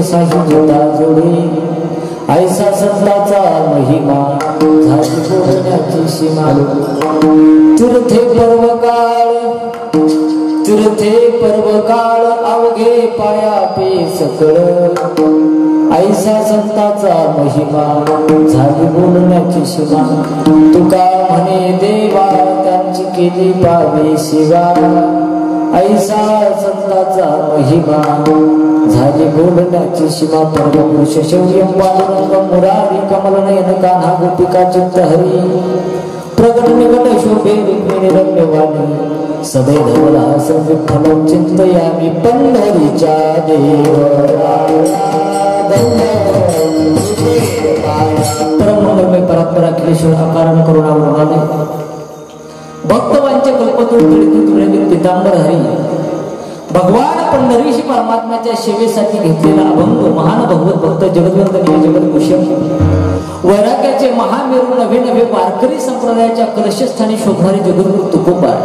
साहित्या जोडी ऐसा संताचा महिमा झाली बोलण्याची सीमा तीर्थे पर्वकाळ अवघे पाया पे सकळ ऐसा संताचा महिमा झाली बोलण्याची सीमा तुका म्हणे देवा त्यांची केली पावे सेवा ऐसा संताचा महिमा झाली बोलण्याची सीमा परमपुरुष शौर्यं पांडुरंग मुरारी कमलनयन कान्हा गोपिका चित्त हरी प्रगट निकट शोभे रुक्मिणी रम्यवाणी सदैव धवला संविठ्ठलं चिंतयामि पंढरीच्या परममंगलमय परात्परा अखिलेश्वर अकारण करुणावरणाने भक्तवांच्या कल्पतरू पितांबर हरी भगवान पंढरीशी परमात्म्याच्या सेवेसाठी घेतलेला अभंग महान भगवत भक्त जगद्वंदनीय जगद्भूषण वैराग्याचे महामेरू नवे नवे वारकरी संप्रदायाच्या कलशस्थानी शोभणारे जगद्गुरु तुकोबार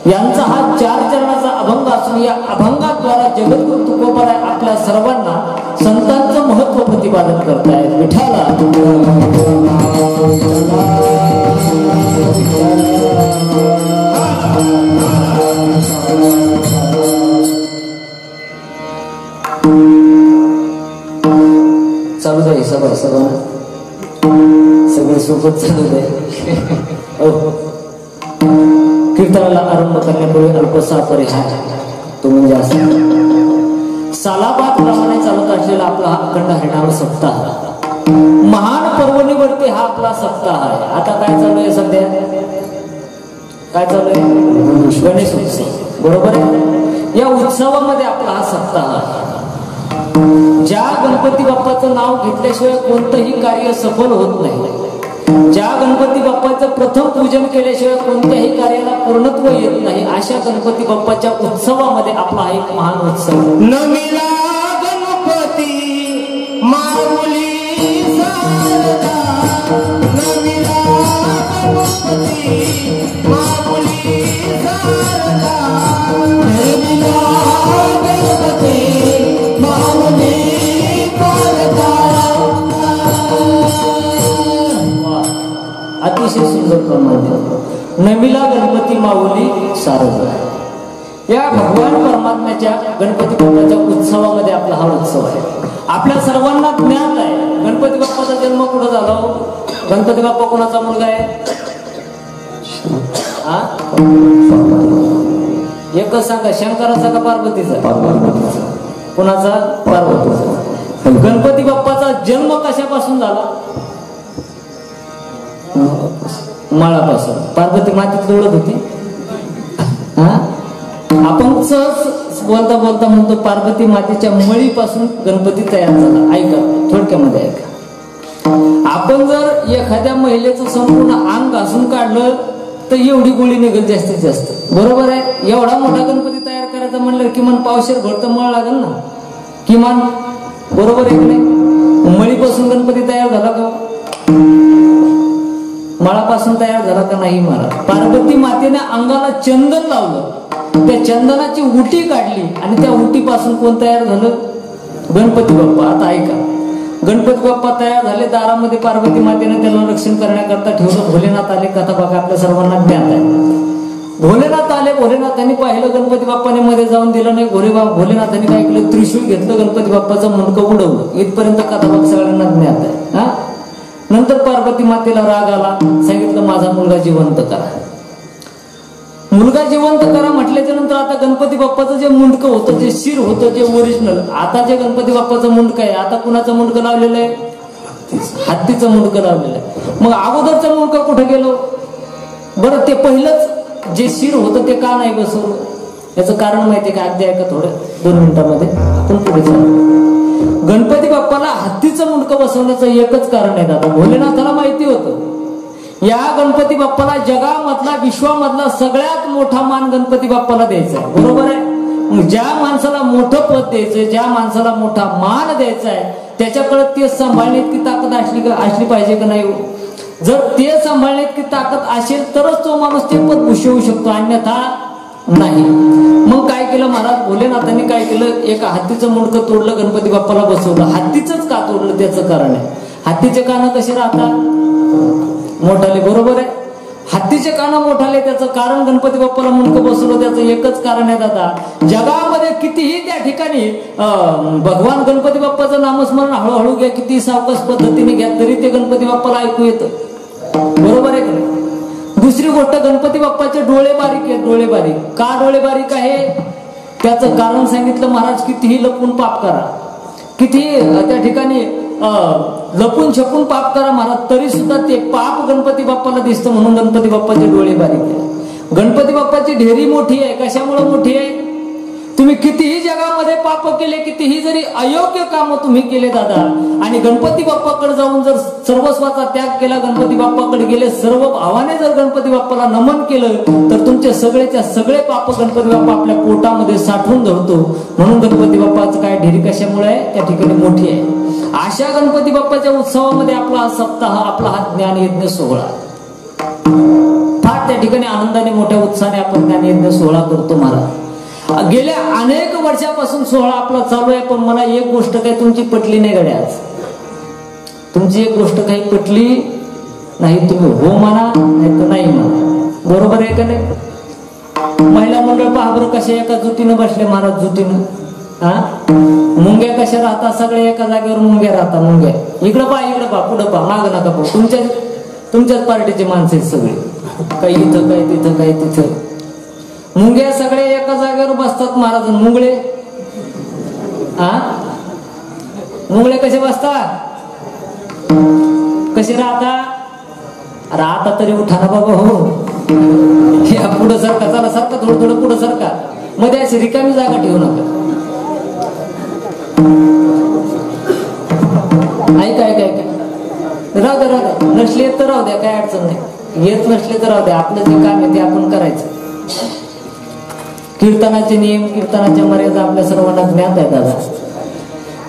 यांचा हा 4 चरणाचा अभंग असून या अभंगाद्वारा जगद्गुरु तुकोबार आपल्या सर्वांना संतांचं महत्व प्रतिपादन करतायत. विठाला चालू जाईल सगळे सोबत चालू जाईल. कीर्तनाला आरंभ करण्यापूर्वी अल्पसा परिहार तो म्हणजे असा सालाबाद प्रमाणे चालत असलेला आपला हा अखंड हरिनाम सप्ताह महान पर्वणीवरती हा आपला सप्ताह आहे. आता काय चालू आहे सध्या? काय चालू आहे? गणेश उत्सव. बरोबर आहे. या उत्सवामध्ये आपला हा सप्ताह आहे. ज्या गणपती बाप्पाचं नाव घेतल्याशिवाय कोणतंही कार्य सफल होत नाही. ज्या गणपती बाप्पाचं प्रथम पूजन केल्याशिवाय कोणत्याही कार्याला पूर्णत्व येत नाही. अशा गणपती बाप्पाच्या उत्सवामध्ये आपला हा एक महान उत्सव. नमिला गणपती माऊली सारदा, नमिला गणपती माऊली सारदा, नमिला गणपती माऊली सारदा. अतिशय सुंदर प्रमाण. नमिला गणपती माऊली सारदा या भगवान परमात्म्याच्या गणपती बाप्पाच्या उत्सवामध्ये आपला हा उत्सव आहे. आपल्या सर्वांना ज्ञात आहे गणपती बाप्पाचा जन्म कुठं झाला. गणपती बाप्पा कोणाचा मुलगा आहे? एकच सांगा, शंकराचा का पार्वतीचा? कोणाचा? पार्वतीचा. गणपती बाप्पाचा जन्म कशापासून झाला? माळापासून. पार्वती मातीत लोळत होती. आपण सहज बोलता बोलता म्हणतो पार्वती मातेच्या मळीपासून गणपती तयार झाला. ऐका, थोडक्यामध्ये ऐका. आपण जर एखाद्या महिलेचं संपूर्ण अंग घासून काढलं तर एवढी गोळी निघेल जास्तीत जास्त. बरोबर आहे. एवढा मोठा गणपती तयार करायचा म्हणलं किमान पावशेर भर तर मळ लागेल ना किमान. बरोबर आहे की नाही? मळीपासून गणपती तयार झाला का? मळापासून तयार झाला का नाही? मला पार्वती मातेने अंगाला चंदन लावलं, त्या चंदनाची उटी काढली आणि त्या उटीपासून कोण तयार झालं? गणपती बाप्पा. आता ऐका, गणपती बाप्पा तयार झाले. दारामध्ये पार्वती मातेने त्याला रक्षण करण्याकरता ठेवलं. भोलेनाथ आले. कथा बघा, आपल्या सर्वांना ज्ञात आहे. भोलेनाथ आले. भोलेनाथांनी पाहिलं गणपती बाप्पाने मध्ये जाऊन दिलं नाही. भोलेनाथांनी काय केलं? त्रिशूळ घेतलं, गणपती बाप्पाचं मुंडकं उडवलं. इथपर्यंत कथा बघ सगळ्यांना ज्ञात आहे. नंतर पार्वती मातेला राग आला. सांगितलं माझा मुलगा जिवंत करा. मुलगा जिवंत करा म्हटल्याच्या नंतर आता गणपती बाप्पाचं जे मुंडकं होतं, जे शिर होतं, जे ओरिजिनल, आता जे गणपती बाप्पाचं मुंडकं आहे, आता कुणाचं मुंडकं लावलेलं आहे? हत्तीचं मुंडकं लावलेलं आहे. मग अगोदरचं मुंडकं कुठे गेलो बरं? ते पहिलंच जे शिर होतं ते का नाही बसवलं? याचं कारण माहितीये का? अगदी ऐका थोडं 2 मिनिटांमध्ये आपण पुढे चालू. गणपती बाप्पाला हत्तीचं मुंडकं बसवण्याचं एकच कारण आहे दादा. भोलेनाथाला माहिती होतं या गणपती बाप्पाला जगामधला, विश्वामधला सगळ्यात मोठा मान गणपती बाप्पाला द्यायचा आहे. बरोबर आहे? ज्या माणसाला मोठं पद द्यायचंय, ज्या माणसाला मोठा मान द्यायचा आहे, त्याच्याकडे ते सांभाळण्याची ताकद असली पाहिजे का नाही? जर ते सांभाळण्याची ताकद असेल तरच तो माणूस ते पद भूषवू शकतो, अन्यथा नाही. मग काय केलं महाराज भोलेनाथांनी? काय केलं? एक हत्तीचं मुंडकं तोडलं, गणपती बाप्पाला बसवलं. हत्तीच का तोडलं त्याचं कारण आहे. हत्तीचे कान कसे राहतात? मोठाले. बरोबर आहे? हत्तीचे कान मोठाले, त्याचं कारण गणपती बाप्पाला मुंडकं बसवलं त्याचं एकच कारण आहे दादा. जगामध्ये कितीही त्या ठिकाणी भगवान गणपती बाप्पाचं नामस्मरण हळूहळू घ्या, किती सावकाश पद्धतीने घ्या, तरी ते गणपती बाप्पाला ऐकू येतं. बरोबर आहे का? दुसरी गोष्ट, गणपती बाप्पाचे डोळे बारीक आहेत. डोळे बारीक का? डोळे बारीक आहे त्याचं कारण सांगितलं महाराज. कितीही लपून पाप करा, कितीही त्या ठिकाणी लपून छपून पाप करा महाराज, तरी सुद्धा ते पाप गणपती बाप्पाला दिसतं. म्हणून गणपती बाप्पाचे डोळे बारीक आहे. गणपती बाप्पाची ढेरी मोठी आहे. कशामुळे मोठी आहे? तुम्ही कितीही जगामध्ये पाप केले, कितीही जरी अयोग्य काम तुम्ही केले दादा, आणि गणपती बाप्पाकडे जाऊन जर सर्वस्वाचा त्याग केला, गणपती बाप्पाकडे गेले, सर्व भावाने जर गणपती बाप्पाला नमन केलं, तर तुमचे सगळेच्या सगळे पाप गणपती बाप्पा आपल्या पोटामध्ये साठवून धरतो. म्हणून गणपती बाप्पाचं काय ढेरी कशामुळे आहे? त्या ठिकाणी मोठी आहे. अशा गणपती बाप्पाच्या उत्सवामध्ये आपला हा सप्ताह, आपला हा ज्ञानयज्ञ सोहळा फार त्या ठिकाणी आनंदाने मोठ्या उत्साहाने आपण ज्ञानयज्ञ सोहळा करतो महाराज. गेल्या अनेक वर्षापासून सोहळा आपला चालू आहे. पण मला एक गोष्ट काही तुमची पटली नाही गड्या. आज तुमची एक गोष्ट काही पटली नाही. तुम्ही हो म्हणा नाही तर नाही म्हणा. बरोबर आहे का नाही? महिला मंडळ पहा बरं कशा एका जुटीनं बसले महाराज. जुटीनं मुंग्या कशा राहतात? सगळे एका जागेवर मुंग्या राहतात. मुंग्या इकडं पहा, इकडं पहा, पुढं पहा, माग नका पाहू. तुमच्याच पार्टीचे माणसं आहेत सगळे. काही इथं, काही तिथं, काही तिथं. मुंग्या सगळे एका जागेवर बसतात महाराज. मुंगळे मुंगळे कसे बसतात? कसे राहतात? राहता तरी उठा ना बाबा. हो पुढं सरका, चला सरका, थोडं थोडं पुढं सरका. मध्ये अशी रिकामी जागा ठेवू नका. ऐका ऐका ऐका, राहू द्या, राहू द्या. नसले तर राहू द्या, काय अडचण नाही. येत नसले तर राहू द्या. आपलं जे काम आहे ते आपण करायचं. कीर्तनाचे नियम, कीर्तनाच्या मर्यादा आपल्या सर्वांना ज्ञात आहे दादा.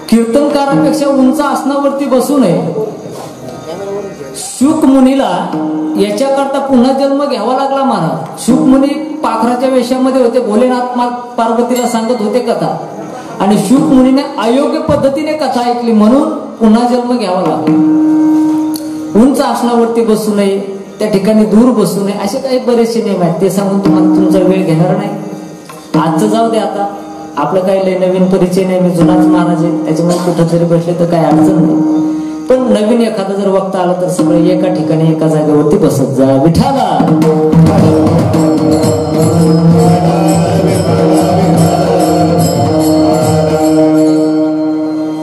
कीर्तनकारांपेक्षा उंच आसनावरती बसू नये. शुक मुनीला याच्याकरता पुन्हा जन्म घ्यावा लागला महाराज. शुक मुनी पाखराच्या वेशामध्ये होते. भोलेनाथ पार्वतीला सांगत होते कथा, आणि शुक मुनीने अयोग्य पद्धतीने कथा ऐकली, म्हणून पुन्हा जन्म घ्यावा लागला. उंच आसनावरती बसू नये, त्या ठिकाणी दूर बसू नये, असे काही बरेचसे नियम आहेत. ते सांगून तुम्हाला तुमचा वेळ घेणार नाही. आजचं जाऊ दे. आता आपलं काही लय नवीन परिचय नाही. मी जुनाच महाराज आहे, त्याच्यामुळे कुठं तरी बसले तर काही अडचण नाही. पण नवीन एखादा जर वक्ता आला तर सगळे एका ठिकाणी एका जागेवरती बसत जा. विठाला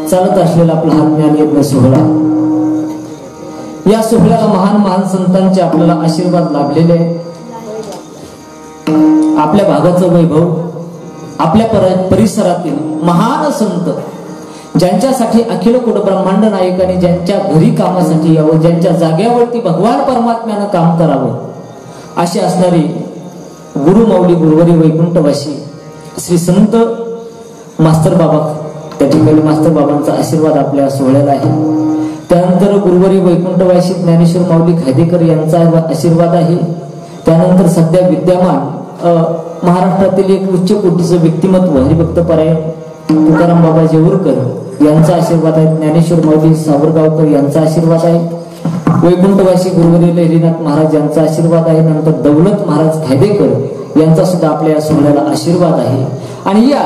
चालत असलेला आपला हा ज्ञानयज्ञ सोहळा, या सोहळ्याला महान महान संतांचे आपल्याला आशीर्वाद लाभलेले आहेत. आपल्या भागाचं वैभव, आपल्या परिसरातील महान संत, ज्यांच्यासाठी अखिल कोट ब्रह्मांड नायकाने ज्यांच्या घरी कामासाठी यावं, ज्यांच्या जाग्यावरती भगवान परमात्म्यानं काम करावं, अशी असणारी गुरुमाऊली गुरुवरी वैकुंठवासी श्री संत मास्तर बाबा, त्या ठिकाणी मास्तर बाबांचा आशीर्वाद आपल्या सोहळ्याला आहे. त्यानंतर गुरुवरी वैकुंठवासी ज्ञानेश्वर माऊली खायदेकर यांचा आशीर्वाद आहे. त्यानंतर सध्या विद्यमान महाराष्ट्रातील एक उच्च कोटीचं व्यक्तिमत्व हरिभक्तपरायण तुकाराम बाबा जेऊरकर यांचा आशीर्वाद आहे. ज्ञानेश्वर माऊली सावरगावकर यांचा आशीर्वाद आहे. वैकुंठवासी गुरुवरी लहरीनाथ महाराज यांचा आशीर्वाद आहे. नंतर दौलत महाराज खायदेकर यांचा सुद्धा आपल्या या सोहळ्याला आशीर्वाद आहे. आणि या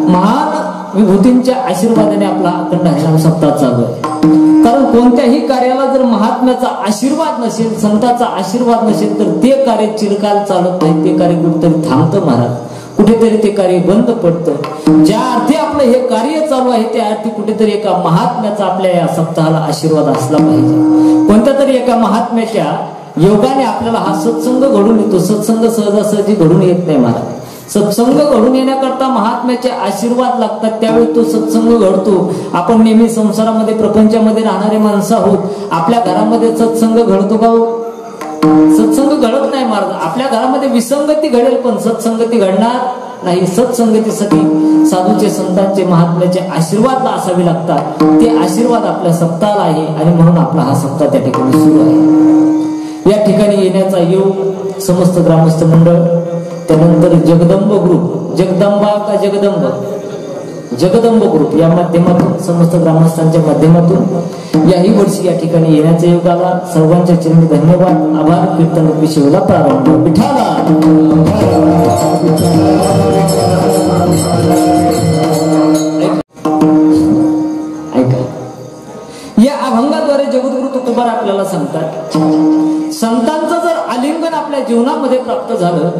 महान विभूतींच्या आशीर्वादाने आपला अखंड हरिनाम सप्ताह चालू आहे. कारण कोणत्याही कार्याला जर महात्म्याचा आशीर्वाद नसेल, संतांचा आशीर्वाद नसेल, तर ते कार्य चिरकाल चालत नाही. ते कार्य कुठेतरी थांबतं महाराज, कुठेतरी ते कार्य बंद पडतं. ज्या अर्थी आपलं हे कार्य चालू आहे त्या अर्थी कुठेतरी एका महात्म्याचा आपल्या या सप्ताहाला आशीर्वाद असला पाहिजे. कोणत्या तरी एका महात्म्याच्या योगाने आपल्याला हा सत्संग घडून येतो. सत्संग सहजासहजी घडून येत नाही महाराज. सत्संग घडून येण्याकरता महात्म्याचे आशीर्वाद लागतात. त्यावेळी तो सत्संग घडतो. आपण नेहमी संसारामध्ये प्रपंचामध्ये राहणारे माणसं आहोत. आपल्या घरामध्ये सत्संग घडतो का? सत्संग घडत नाही महाराज. आपल्या घरामध्ये विसंगती घडेल पण सत्संगती घडणार नाही. सत्संगतीसाठी साधूचे, संतांचे, महात्म्याचे आशीर्वाद असावे लागतात. ते आशीर्वाद आपल्या सप्ताहाला आहे आणि म्हणून आपला हा सप्ताह त्या ठिकाणी सुरू आहे. या ठिकाणी येण्याचा योग समस्त ग्रामस्थ मंडळ, त्यानंतर जगदंब ग्रुप, जगदंबा का जगदंब, जगदंब ग्रुप या माध्यमातून, समस्त ग्रामस्थांच्या माध्यमातून याही वर्षी या ठिकाणी येण्याचा योग आला. सर्वांच्या चरणी धन्यवाद, आभार. कीर्तन रूपी शिवला प्रारंभ. विठाला ऐका, या अभंगाद्वारे जगद्गुरु तुकोबार आपल्याला सांगतात, संतांचं जर आलिंगन आपल्या जीवनामध्ये प्राप्त झालं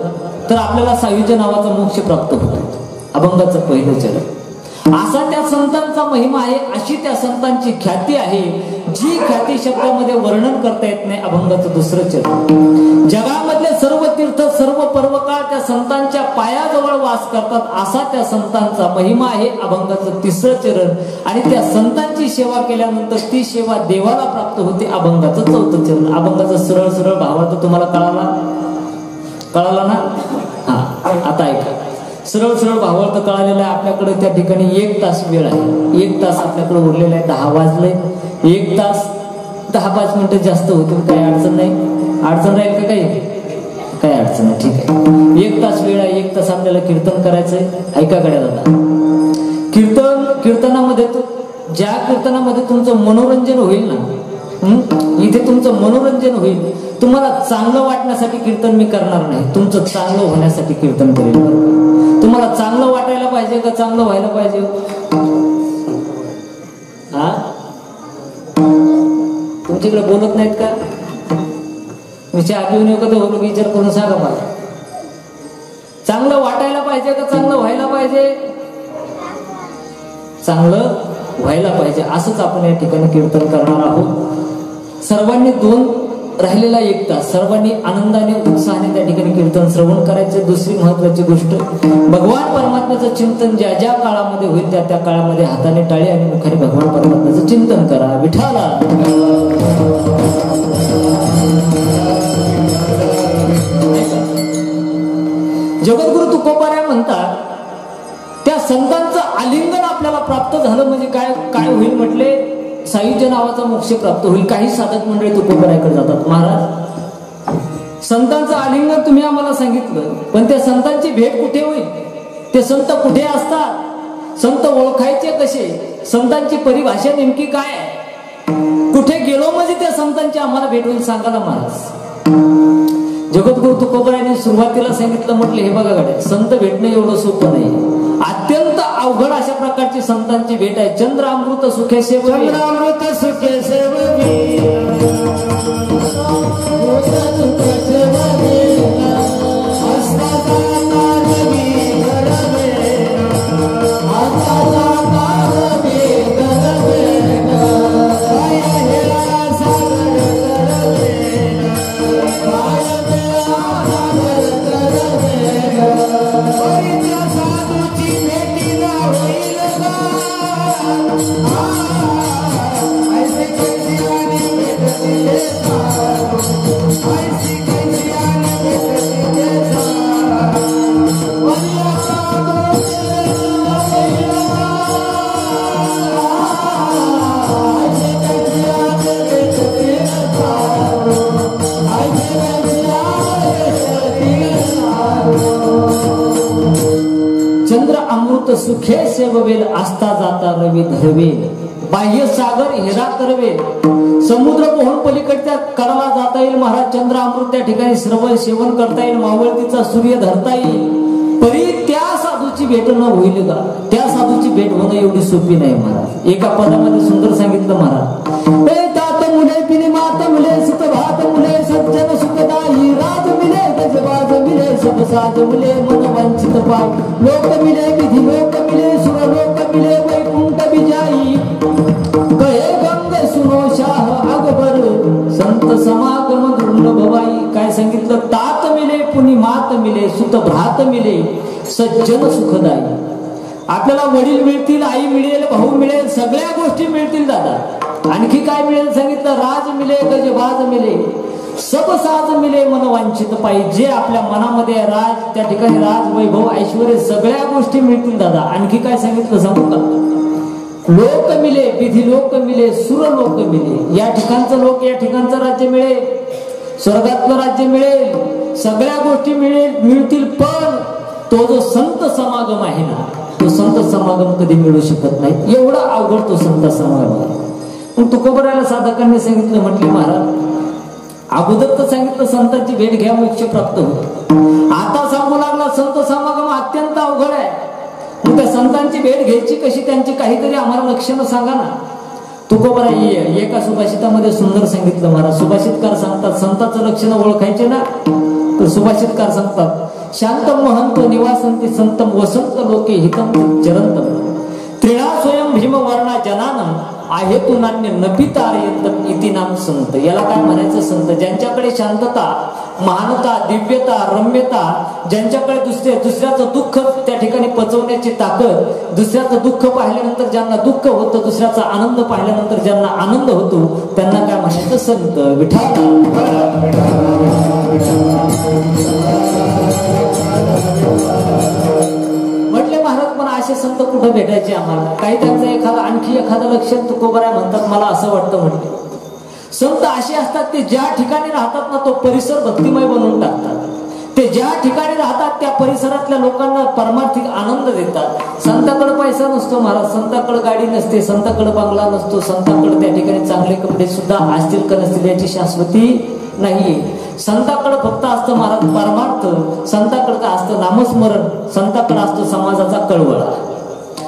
तर आपल्याला सायुज्य नावाचा मोक्ष प्राप्त होतो. अभंगाचं पहिलं चरण. असा त्या संतांचा महिमा आहे, अशी त्या संतांची ख्याती आहे, जी ख्याती शब्दामध्ये वर्णन करता येत नाही. अभंगाचं दुसरं चरण. जगामधले सर्व तीर्थ, सर्व पर्वकाळ त्या संतांच्या पायाजवळ वास करतात, असा त्या संतांचा महिमा आहे. अभंगाचं तिसरं चरण. आणि त्या संतांची सेवा केल्यानंतर ती सेवा देवाला प्राप्त होते. अभंगाचं चौथं चरण. अभंगाचा सरळ सरळ भावार्थ तुम्हाला कळाला ना? हा, आता ऐका. सरळ सरळ भावार्थ कळालेला आहे. आपल्याकडे त्या ठिकाणी 1 तास वेळ आहे. 1 तास आपल्याकडे उरलेला आहे. 10 वाजले. 1 तास 10-5 मिनिटं जास्त होतील, काही अडचण नाही. अडचण राहील का? काही अडचण नाही. ठीक आहे. 1 तास वेळ आहे. 1 तास आपल्याला कीर्तन करायचंय. ऐका गड्या दादा, कीर्तनामध्ये ज्या कीर्तनामध्ये तुमचं मनोरंजन होईल ना, इथे तुमचं मनोरंजन होईल. तुम्हाला चांगलं वाटण्यासाठी कीर्तन मी करणार नाही, तुमचं चांगलं होण्यासाठी कीर्तन करेल. तुम्हाला चांगलं वाटायला पाहिजे का चांगलं व्हायला पाहिजे? हा, तुमच्याकडे बोलत नाहीत का? मी चहा पिऊन येऊ का? तो विचार करून सांगा मला. चांगलं वाटायला पाहिजे का चांगलं व्हायला पाहिजे? चांगलं व्हायला पाहिजे. असंच आपण या ठिकाणी कीर्तन करणार आहोत. सर्वांनी राहिलेला 1 तास सर्वांनी आनंदाने, उत्साहाने त्या ठिकाणी कीर्तन श्रवण करायचं. दुसरी महत्वाची गोष्ट, भगवान परमात्म्याचं चिंतन ज्या ज्या काळामध्ये होईल त्या त्या काळामध्ये हाताने टाळी आणि मुखाने भगवान परमात्म्याचं चिंतन करा. विठाला जगद्गुरु तुकोबार म्हणतात, त्या संतांचं आलिंगन आपल्याला प्राप्त झालं म्हणजे काय होईल म्हटले? सायुज्य नावाचा मोक्ष प्राप्त होईल. काही साधक मंडळी तुकोबाराकडे जातात. महाराज, संतांचं आलिंगन तुम्ही आम्हाला सांगितलं, पण त्या संतांची भेट कुठे होईल? ते संत कुठे असतात? संत ओळखायचे कसे? संतांची परिभाषा नेमकी काय? कुठे गेलो म्हणजे त्या संतांची आम्हाला भेट होईल? सांगा ना महाराज. जगद्गुरु तुकोबारांनी सुरुवातीला सांगितलं, म्हटलं हे बघा गड्या, संत भेटणं एवढं सोपं नाही. अत्यंत अवघड अशा प्रकारची संतांची भेट आहे. चंद्र अमृत सुखे सेववी, चंद्र अमृत सुखे सेववी, सुखे सेववेल, असता जाता रवी धरवेल, बाह्य सागर हिरा करवेल, समुद्र पोहून पलीकडच्या कराला जाता येईल. महाराज, चंद्र अमृत त्या ठिकाणी सर्व सेवन करता येईल, मावळतीचा सूर्य धरता येईल. तरी त्या साधूची भेट न होईल का? त्या साधूची भेट होणं एवढी सोपी नाही महाराज. एका पदामध्ये सुंदर सांगितलं महाराज, ए तात मुले पिली मात मुले सुत भात मुले सज्जन सुखदाई राज मिले गजबाज मिले सब साज मुले मन वंचित पाय लोक मिले विधी लोक मिले सुर लोक मिले वैकुंठ विजाई कहे गंग सुनो शाह अकबर संत समागम धृंड भवाई. काय सांगितलं, तात मिले पुनी मात मिले सुत भ्रात मिले सज्जन सुखदाई. आपल्याला वडील मिळतील, आई मिळेल, भाऊ मिळेल, सगळ्या गोष्टी मिळतील दादा. आणखी काय मिळेल सांगितलं, राज मिले गजबाज मिले सब साज मिले मन वांछित पायी. जे आपल्या मनामध्ये राज, त्या ठिकाणी राज वैभव ऐश्वर्य सगळ्या गोष्टी मिळतील दादा. आणखी काय सांगितलं सांगू का, लोक मिले विधी लोक मिले सुर लोक मिले. या ठिकाणचं लोक या ठिकाणचं राज्य मिळेल, स्वर्गातलं राज्य मिळेल, सगळ्या गोष्टी मिळतील. पण तो जो संत समागम आहे ना, तो संत समागम कधी मिळू शकत नाही. एवढा अवघड तो संत समागम आहे. मग तुकोबराला साधकांनी सांगितलं, म्हटले महाराज अगोदर तर सांगितलं संतांची भेट घ्या मोक्ष प्राप्त होतो. आता सांगू लागला संत समागम अत्यंत अवघड आहे. मग त्या संतांची भेट घ्यायची कशी, त्यांची काहीतरी आम्हाला लक्षणं सांगा ना. तुकोबरा एका सुभाषितामध्ये सुंदर सांगितलं महाराज. सुभाषितकार सांगतात संतांचं लक्षण ओळखायचे ना, तर सुभाषितकार सांगतात, शांतम महंत निवासंती संतम वसंत लोके हितम चरंतम त्रिणा स्वयं भीम वर्णा जनानम आहे तू नान्य नपितार्यंतम इति नाम संत. याला काय म्हणायचं, संत ज्यांच्याकडे शांतता, महानता, दिव्यता, रम्यता, ज्यांच्याकडे दुसऱ्याचं दुःख त्या ठिकाणी पचवण्याची ताकद, दुसऱ्याचं दुःख पाहिल्यानंतर ज्यांना दुःख होतं, दुसऱ्याचा आनंद पाहिल्यानंतर ज्यांना आनंद होतो, त्यांना काय म्हणायचं, संत. विठ्ठल म्हटले महाराज, पण असे संत कुठं भेटायचे आम्हाला. काही त्यांचं आणखी एखादं लक्षण तुकोबरा म्हणतात, मला असं वाटतं म्हटलं संत असे असतात ते ज्या ठिकाणी राहतात ना तो परिसर भक्तिमय बनवून टाकतात. ते ज्या ठिकाणी राहतात त्या परिसरातल्या लोकांना परमार्थिक आनंद देतात. संताकडे पैसा नसतो महाराज, संताकडे गाडी नसते, संताकडे बंगला नसतो, संताकडे त्या ठिकाणी चांगले कपडे सुद्धा असतील का नसतील याची शाश्वती नाहीये. संताकडे फक्त असतं महाराज परमार्थ, संताकडे काय असतं नामस्मरण, संताकडे असतो समाजाचा कळवळा.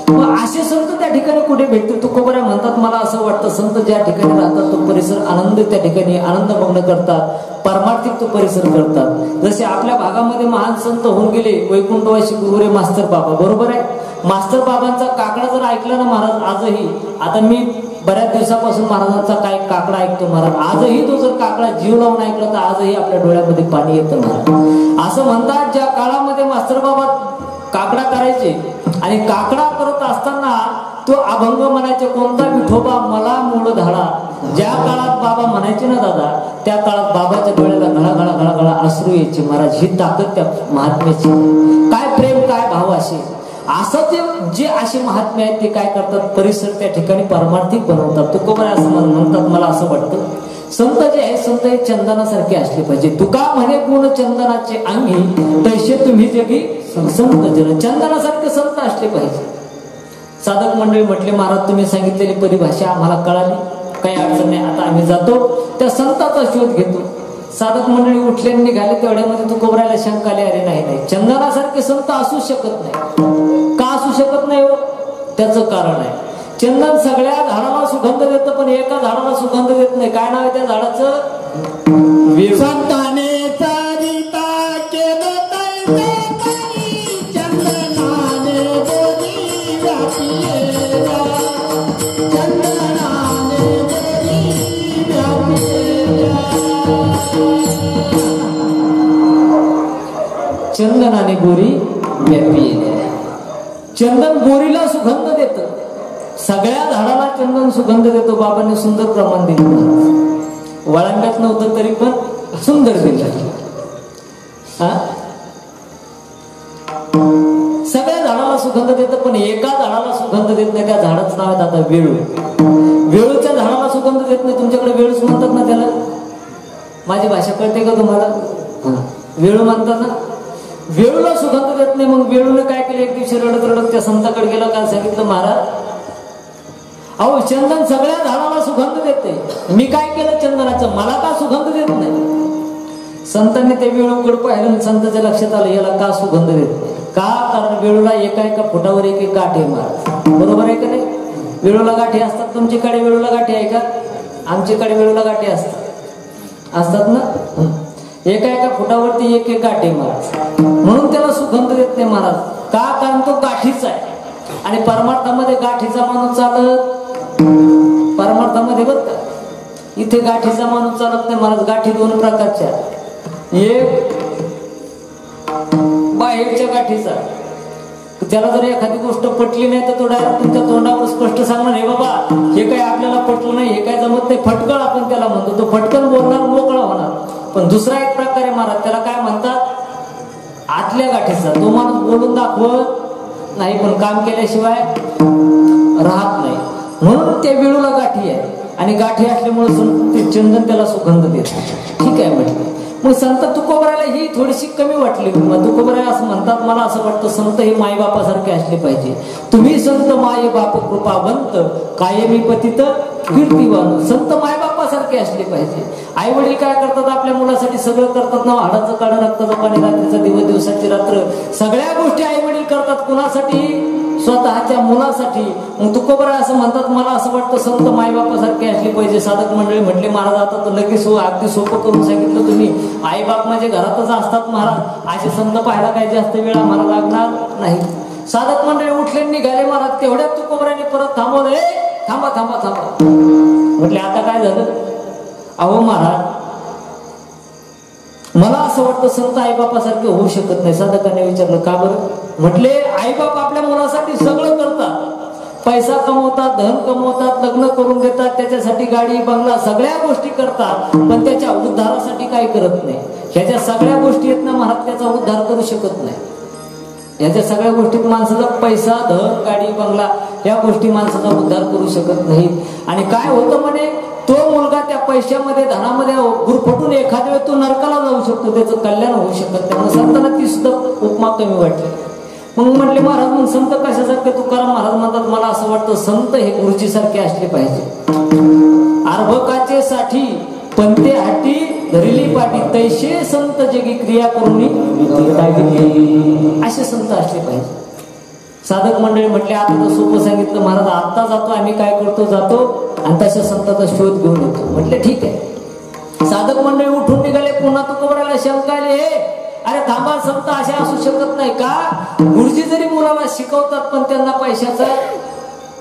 मग असे संत त्या ठिकाणी कुठे भेटते. तुकोबरा म्हणतात, मला असं वाटतं संत ज्या ठिकाणी राहतात तो परिसर आनंद त्या ठिकाणी आनंदमग्न करतात, परमार्थिक तो परिसर करतात. जसे आपल्या भागामध्ये महान संत होऊन गेले वैकुंठवासी गुरुवरे मास्तर बाबा, बरोबर आहे. मास्तर बाबांचा काकडा जर ऐकला ना महाराज, आजही, आता मी बऱ्याच दिवसापासून महाराजांचा काय काकडा ऐकतो महाराज, आजही तो जर काकडा जीव लावून ऐकला तर आजही आपल्या डोळ्यामध्ये पाणी येतं महाराज. असं म्हणतात ज्या काळामध्ये मास्तर बाबा काकडा करायचे आणि काकडा करत असताना तो अभंग म्हणायचे, कोणता विठोबा मला मूळ धाडा. ज्या काळात बाबा म्हणायचे ना दादा, त्या काळात बाबाच्या डोळ्याला घळा घळा घळा अश्रू यायचे महाराज. ही ताकद त्या महात्म्याची. काय प्रेम, काय भाव असे. असं ते जे असे महात्मे आहेत ते काय करतात, परिसर त्या ठिकाणी परमार्थिक बनवतात. तुकोबरा असं म्हणतात, मला असं वाटतं संत जे आहे संत हे चंदनासारखे असले पाहिजे. तुका म्हणे गुण चंदनाचे अंगी तैसे तुम्ही जगी संत जन. चंदनासारखे संत असले पाहिजे. साधक मंडळी म्हटले, महाराज तुम्ही सांगितलेली परिभाषा आम्हाला कळाली, काही अडचण नाही. आता आम्ही जातो त्या संताचा शोध घेतो. साधक मंडळी उठले निघाले. तेवढ्यामध्ये तुकोबराला शंका आली, अरे नाही, चंदनासारखे संत असू शकत नाही. का असू शकत नाही हो, त्याचं कारण आहे. चंदन सगळ्या झाडाला सुगंध देतं पण एका झाडाला सुगंध देत नाही. काय नाव आहे त्या झाडाचं, संताने चारिता केलं चंदनाने बोली व्यापिलेला, चंदनाने बोली व्यापिलेला. चंदनाने गोरी व्यापिलेला. चंदन गोरीला सुगंध देतं, सगळ्या झाडाला चंदन सुगंध देतो. बाबांनी सुंदर प्रमाण दिलं, वळंब्यात नव्हतं तरी पण सुंदर दिलं. सगळ्या झाडाला सुगंध देतं पण एका झाडाला सुगंध देत नाही. त्या झाडाचं नाव आहे दादा वेळू. वेळूच्या झाडाला सुगंध देत नाही. तुमच्याकडे वेळूच म्हणतात ना त्याला, माझी भाषा कळते का तुम्हाला, वेळू म्हणतात ना. वेळूला सुगंध देत नाही. मग वेळूने काय केलं, एक दिवशी रडत रडत त्या संताकडे गेला. काय सांगितलं, महाराज अहो चंदन सगळ्या झाडाला सुगंध देते, मी काय केलं चंदनाचं, मला का सुगंध देत नाही. संतांनी ते वेळूकडे पाहिलं, संतांच्या लक्षात आलं याला का सुगंध देत नाही. का, कारण वेळूला एका एका फुटावर एक एक काठ आहे महाराज, बरोबर आहे का नाही. वेळूला गाठी असतात. तुमच्याकडे वेळूला गाठी आहे का? आमच्याकडे वेळूला गाठी असतात ना. एका एका फुटावरती एक एक गाठी महाराज. म्हणून त्याला सुगंध देत नाही महाराज. का? कारण तो गाठीचा आहे. आणि परमार्थामध्ये गाठीचा माणूस चालत, परमार्थामध्ये बघ का इथे गाठीचा माणूस चालत नाही महाराज. गाठी दोन प्रकारच्या, एक बाहेरच्या गाठीचा, त्याला जर एखादी गोष्ट पटली नाही तर तो डायरेक्ट तुमच्या तोंडावर स्पष्ट सांगणार, हे बाबा हे काय आपल्याला पटलं नाही, हे काय जमत नाही, फटकळ आपण त्याला म्हणतो. तो फटकन बोलणार, मोकळा होणार. पण दुसरा एक प्रकार आहे महाराज, त्याला काय म्हणतात? आतल्या गाठीचा. तो माणूस बोलून दाखवत नाही पण काम केल्याशिवाय राहत नाही. म्हणून त्या वेळूला गाठी आहे. आणि गाठी असल्यामुळे ते चंदन त्याला सुगंध देत. ठीक आहे म्हटलं. मग संत तुकोबरायला ही थोडीशी कमी वाटली. मग तुकोबराय असं म्हणतात, मला असं वाटतं संत हे मायबापासारखे असले पाहिजे. तुम्ही संत माय बाप कृपावंत, कायमी पतित कीर्तिवान. संत मायबापासारखे असले पाहिजे. आई वडील काय करतात? आपल्या मुलासाठी सगळं करतात ना. हाडाचं काढ, रक्ताचं पाणी, रात्रीचा दिवस, दिवसाची रात्र, सगळ्या गोष्टी आई वडील करतात. कुणासाठी? स्वतःच्या मुलासाठी. मग तुकोबराय असं म्हणतात, मला असं वाटतं संत मायबापासारखे असले पाहिजे. साधक मंडळी म्हटले, महाराज आता तर लगेच अगदी सोपं करून सांगितलं तुम्ही. आई बाप माझे घरातच असतात महाराज. असे संत पाहायला काही जास्त वेळ आम्हाला लागणार नाही. साधक मंडळी उठले, निघाले महाराज. तेवढ्यात तुकोबरायने परत थांबवलं, थांबा थांबा थांबा. म्हटले आता काय झालं? अहो महाराज, मला असं वाटतं संत आईबापासारखे होऊ शकत नाही. साधकाने विचारलं, का बरं? म्हटले, आईबाप आपल्या मुलासाठी सगळं करतात. पैसा कमवतात, धन कमवतात, लग्न करून देतात, त्याच्यासाठी गाडी बंगला सगळ्या गोष्टी करतात. पण त्याच्या उद्धारासाठी काही करत नाही. ह्याच्या सगळ्या गोष्टी आहेत ना महाराज, त्याचा उद्धार करू शकत नाही. ह्याच्या सगळ्या गोष्टीत माणसाचा पैसा, धन, गाडी, बंगला या गोष्टी माणसाचा उद्धार करू शकत नाही. आणि काय होतं म्हणे, तो मुलगा त्या पैशामध्ये, धनामध्ये गुरफटून एखाद्या वेळी तो नरकाला जाऊ शकतो. त्याचं कल्याण होऊ शकत. त्यामुळे संतांना ती सुद्धा उपमा कमी वाटली. मग म्हटले, महाराज मग संत कशासारखे? तुकाराम महाराज म्हणतात, मला असं वाटतं संत हे गुरुजीसारखे असले पाहिजे. अर्भकाचे साठी पंते हाटी धरली पाठी, तैसे संत जगी क्रिया करून असे संत असले पाहिजे. साधक मंडळी म्हटले, आता तर सोपं सांगितलं महाराज. आता जातो आम्ही, काय करतो? जातो आणि तशा संतांचा शोध घेऊन येतो. म्हटले ठीक आहे. साधक मंडळी उठून निघाले. पुन्हा तुकोबरायला शंका आली, अरे थांबा, संत असे असू शकत नाही का? गुरुजी जरी मुलाला शिकवतात पण त्यांना पैशाचा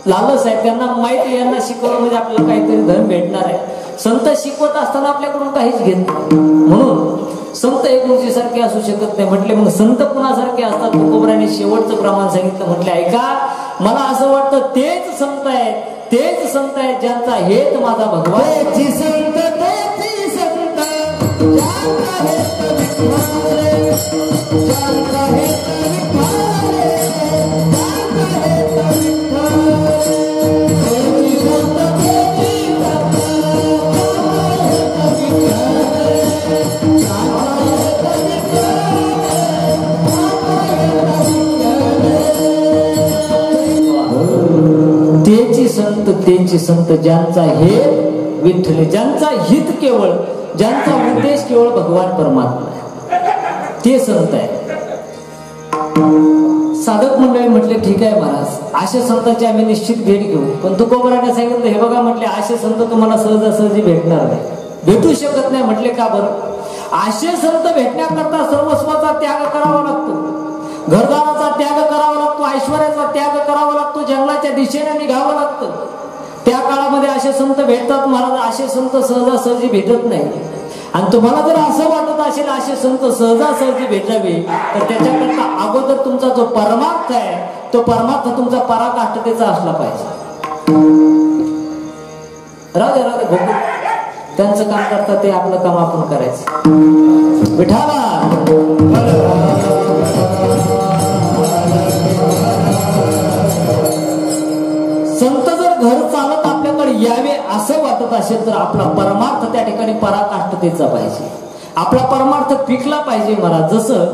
लालच आहे. त्यांना माहिती यांना शिकवलं म्हणजे आपल्याला काहीतरी धन भेटणार आहे. संत शिकवत असताना आपल्याकडून काहीच घेत नाही. म्हणून संत हे गुरुजी सारखे असू शकत नाही. म्हटले मग संत कुणासारखे असतात? तुकोबरायने शेवटचं प्रमाण सांगितलं. म्हटले ऐका, मला असं वाटतं तेच संत आहे, तेच संत आहे ज्यांचा हेत माझा भगवान. तेची संत ज्यांचा हेत विठ्ठल, ज्यांचा हित केवळ, ज्यांचा उद्देश केवळ भगवान परमात्मा आहे, ते संत आहे. साधक मंडळी म्हटले ठीक आहे महाराज, अशा संतांची आम्ही निश्चित भेट घेऊ. पण तुकोबराने सांगितलं, हे बघा म्हटले, असे संत तुम्हाला सहजासहजी भेटणार नाही, भेटू शकत नाही. म्हटले का बरं? असे संत भेटण्याकरता सर्वस्वाचा त्याग करावा लागतो, घरदाराचा त्याग करावा लागतो, ऐश्वर्याचा त्याग करावा लागतो, जंगलाच्या दिशेने निघावं लागतं. त्या काळामध्ये असे संत भेटतात महाराज. असे संत सहजासहजी भेटत नाही. आणि तुम्हाला जर असं वाटत असेल असे संत सहजासहजी भेटावे, तर त्याच्याकरता अगोदर तुमचा जो परमार्थ आहे, तो परमार्थ तुमचा पराकाष्ठतेचा असला पाहिजे. राधे राधे भोग त्यांचं काम करतात, ते आपलं काम आपण करायचं. विठाला संत जर घर चालत आपल्याकडे यावे असं वाटत असेल तर आपला परमार्थ त्या ठिकाणी पराकाष्ठतेचा पाहिजे. आपला परमार्थ पिकला पाहिजे महाराज. जसं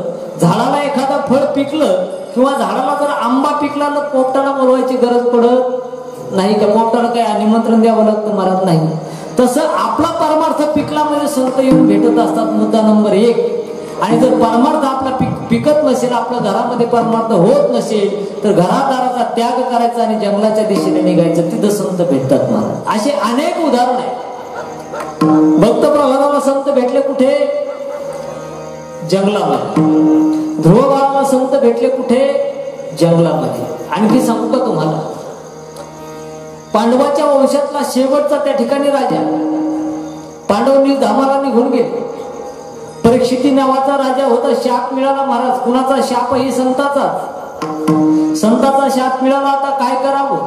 झाडाला एखादं फळ पिकलं किंवा झाडाला जर आंबा पिकला तर पोपटाला बोलवायची गरज पडत नाही का? पोपटाला काय निमंत्रण द्यावं लागतं महाराज? नाही. तसं आपला परमार्थ पिकला म्हणजे संत येऊन भेटत असतात. मुद्दा नंबर 1. आणि जर परमार्थ आपला पिकत नसेल, आपल्या घरामध्ये परमार्थ होत नसेल तर घरादाराचा त्याग करायचा आणि जंगलाच्या दिशेने निघायचं. तिथं संत भेटतात महाराज. असे अनेक उदाहरण आहेत. भक्त प्रवाहाला संत भेटले कुठे? जंगलामध्ये. ध्रुव बाळाला संत भेटले कुठे? जंगलामध्ये. आणखी सांगू का तुम्हाला? पांडवाच्या वंशातला शेवटचा त्या ठिकाणी राजा, पांडव धामाला निघून गेले. परीक्षिती नावाचा राजा होता. शाप मिळाला महाराज. कुणाचा शाप? ही संताचा शाप मिळाला. आता काय करावं?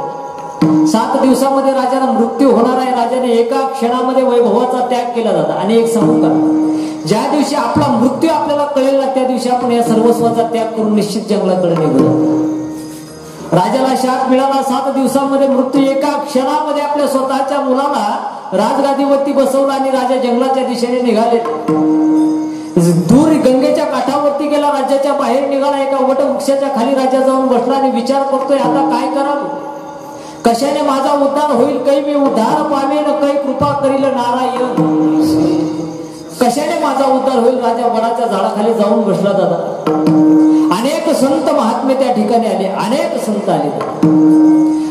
7 दिवसामध्ये राजाला मृत्यू होणार आहे. राजाने एका क्षणामध्ये वैभवाचा त्याग केला जातो. आणि एक सांगू का, ज्या दिवशी आपला मृत्यू आपल्याला कळेल ना, त्या दिवशी आपण या सर्वस्वाचा त्याग करून निश्चित जंगलाकडे निघू. राजाला शाप मिळाला. 7 दिवसामध्ये मृत्यू. एका क्षणामध्ये आपल्या स्वतःच्या मुलाला राजगादीवरती बसवला आणि राजा जंगलाच्या दिशेने निघाले. दूर गंगेच्या काठावरती गेला. राज्याच्या बाहेर निघाला. एका वटवृक्षाच्या खाली राजा जाऊन बसला आणि विचार करतोय, आता काय करावं? कशाने माझा उद्धार होईल? काही मी उद्धार पावेन, काही कृपा करील नारायण. कशाने माझा उद्धार होईल? राजा वडाच्या झाडाखाली जाऊन बसला. दादा, अनेक संत महात्मे त्या ठिकाणी आले. अनेक संत आले.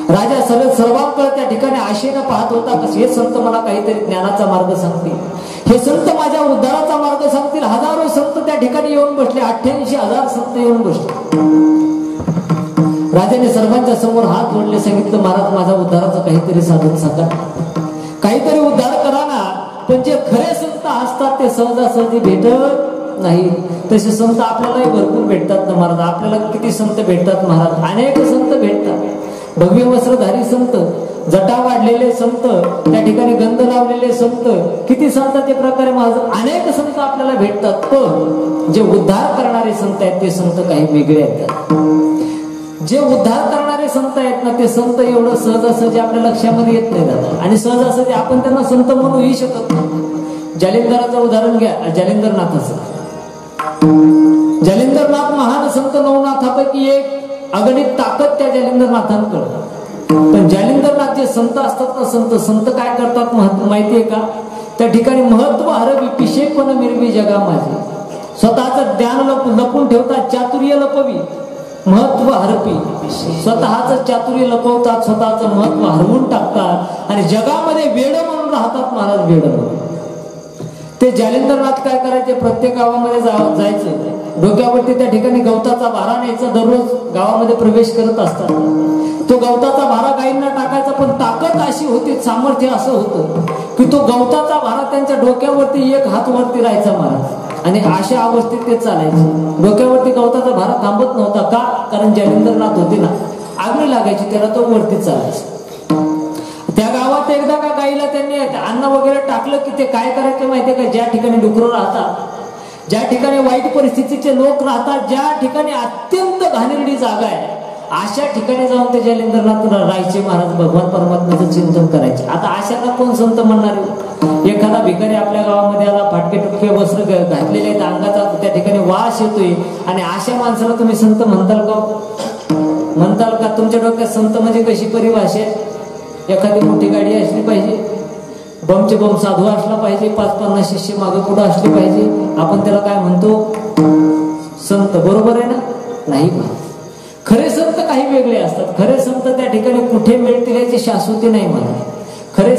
राजा सर्वांकडे त्या ठिकाणी आशेनं पाहत होता, हे संत मला काहीतरी ज्ञानाचा मार्ग सांगतील, हे संत माझ्या उद्धाराचा मार्ग सांगतील. हजारो संत त्या ठिकाणी येऊन बसले. 88,000 संत येऊन बसले. राजाने सर्वांच्या समोर हात जोडले. सांगितलं, महाराज माझा उद्धाराचं काहीतरी साधन सांगा, काहीतरी उद्धार करा ना. पण जे खरे संत असतात ते सहजासहजी भेटत नाही. तसे संत आपल्यालाही भरपूर भेटतात ना महाराज. आपल्याला किती संत भेटतात महाराज? अनेक संत भेटतात. भव्य वस्त्रधारी संत, जटा वाढलेले संत, त्या ठिकाणी गंध लावलेले संत, किती संतांचे प्रकारे महाराज. अनेक संत आपल्याला भेटतात. पण जे उद्धार करणारे संत आहेत ते संत काही वेगळे आहेत. जे उद्धार करणारे संत आहेत ना, ते संत एवढं सहजासहजी आपल्या लक्षामध्ये येत नाही दादा. आणि सहजासहजी आपण त्यांना संत म्हणूही शकत नाही. जालिंदराचं उदाहरण घ्या. जालिंदरनाथाचं. जालिंदरनाथ महान संत नवनाथापैकी एक. अगणित ताकद त्या जालिंदरनाथांकडे. पण जालिंदरनाथ जे संत असतात ना, संत काय करतात माहितीये का? त्या ठिकाणी महत्व हरवी पिशे पण मिरवी जगा माझे. स्वतःचं ज्ञान लपून ठेवतात. चातुर्य लपवी महत्व हरपी. स्वतःच चातुर्य लपवतात. स्वतःचं महत्व हरवून टाकतात आणि जगामध्ये वेड म्हणून राहतात महाराज. वेड म्हणून ते जालिंदरनाथ काय करायचे? प्रत्येक गावामध्ये जायचं. डोक्यावरती त्या ठिकाणी गवताचा भारा न्यायचा. दररोज गावामध्ये प्रवेश करत असतात. तो गवताचा भारा गाईंना टाकायचा. पण ताकद अशी होती, सामर्थ्य असं होतं की तो गवताचा भारा त्यांच्या डोक्यावरती एक हात वरती राहायचा महाराज. आणि अशा अवस्थेत ते चालायचे. डोक्यावरती गवताचा भारा थांबत नव्हता. का? कारण जालिंदरनाथ होते ना, आगळी लागायची त्याला, तो वरती चालायचा. त्या गावात एकदा का गाईला त्यांनी अन्न वगैरे टाकलं की ते काय करायचं माहितीये का? ज्या ठिकाणी डुकरं राहतात, ज्या ठिकाणी वाईट परिस्थितीचे लोक राहतात, ज्या ठिकाणी अत्यंत घाणेरडी जागा आहे, अशा ठिकाणी जाऊन ते जालिंदरनाथ राहायचे महाराज. भगवान परमात्म्याचं चिंतन करायचे. आता अशाला कोण संत म्हणणार? एखादा भिकारी आपल्या गावामध्ये आला, फाटके टुटके वस्त्र घातलेले आहेत, अंगाचा त्या ठिकाणी वास येतोय, आणि अशा माणसाला तुम्ही संत म्हणताल का? म्हणताल का? तुमच्या डोक्यात संत म्हणजे कशी परिभाषा आहे? एखादी मोठी गाडी असली पाहिजे, बमचे बम साधू असला पाहिजे, 5-50 शिष्य मागे पुढे असले पाहिजे, आपण त्याला काय म्हणतो? संत. बरोबर आहे ना? नाही. खरे संत काही वेगळे असतात. खरे संत त्या ठिकाणी कुठे मिळतील याची शाश्वती नाही मला. खरे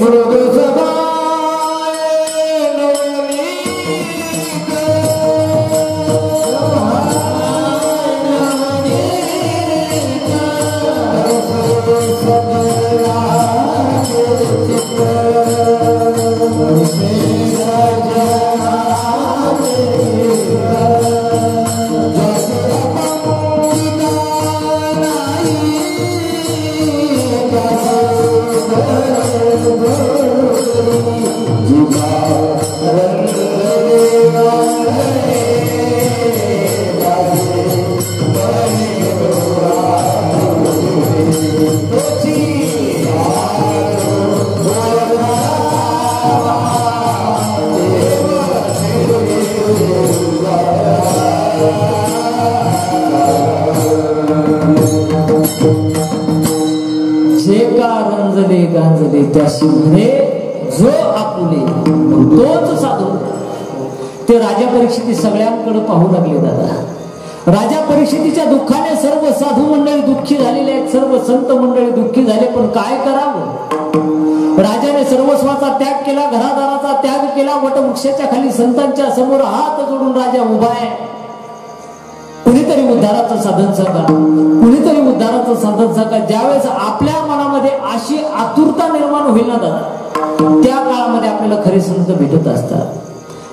गांजले त्याशी म्हणे जो आपुले तोच साधू. ते राजा परीक्षित सगळ्यांकडे पाहू लागले दादा. राजा परीक्षितीच्या दुःखाने सर्व साधू मंडळी दुःखी झालेले आहेत, सर्व संत मंडळी दुःखी झाले, पण काय करावं? राजाने सर्वस्वाचा त्याग केला, घरादाराचा त्याग केला, वटवृक्षाच्या खाली संतांच्या समोर हात जोडून राजा उभा आहे. कुणीतरी उद्धाराचं साधन सांगा, कुणीतरी उद्धाराचं साधन सांगा. ज्यावेळेस आपल्या मनामध्ये अशी आतुरता निर्माण होईल ना दादा, त्या काळामध्ये आपल्याला खरे संत भेटत असतात.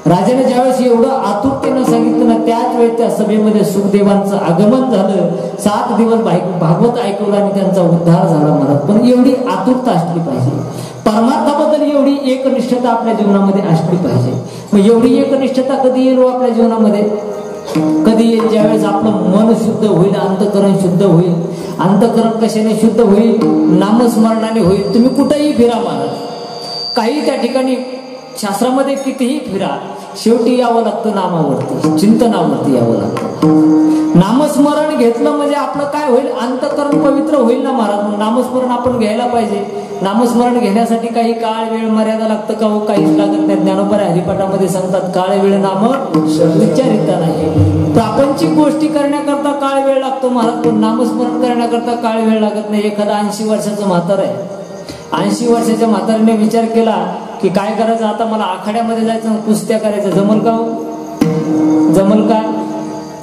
राजाने ज्यावेळेस एवढं आतुरतेनं सांगितलं ना, त्याच वेळेस त्या सभेमध्ये सुखदेवांचं आगमन झालं. 7 दिवस भागवत ऐकवलं आणि त्यांचा उद्धार झाला महाराज. पण एवढी आतुरता असली पाहिजे, परमार्थाबद्दल एवढी एकनिष्ठता आपल्या जीवनामध्ये असली पाहिजे. मग एवढी एकनिष्ठता कधी येईल आपल्या जीवनामध्ये? कधी येईल? ज्यावेळेस आपलं मन शुद्ध होईल, अंतःकरण शुद्ध होईल. अंतःकरण कशाने शुद्ध होईल? नामस्मरणाने होईल. तुम्ही कुठेही फिरा महाराज, काही त्या ठिकाणी शास्त्रामध्ये कितीही फिरा, शेवटी यावं लागतं नामावरती, चिंतनावरती यावं लागतं. नामस्मरण घेतलं म्हणजे आपलं काय होईल? अंतःकरण पवित्र होईल ना महाराज. नामस्मरण आपण घ्यायला पाहिजे. नामस्मरण घेण्यासाठी काही काळ वेळ मर्यादा लागतं का हो? काहीच लागत नाही. ज्ञानोबा हरिपाठामध्ये सांगतात, काळ वेळ नाम विचारिता नाही. प्रापंचिक गोष्टी करण्याकरता काळ वेळ लागतो महाराज, पण नामस्मरण करण्याकरता काळ वेळ लागत नाही. एखादा 80 वर्षाचं म्हातार आहे, 80 वर्षाच्या म्हातारीने विचार केला की काय करायचं आता, मला आखाड्यामध्ये जायचं, कुस्त्या करायचं, जमल का हो? जमल का?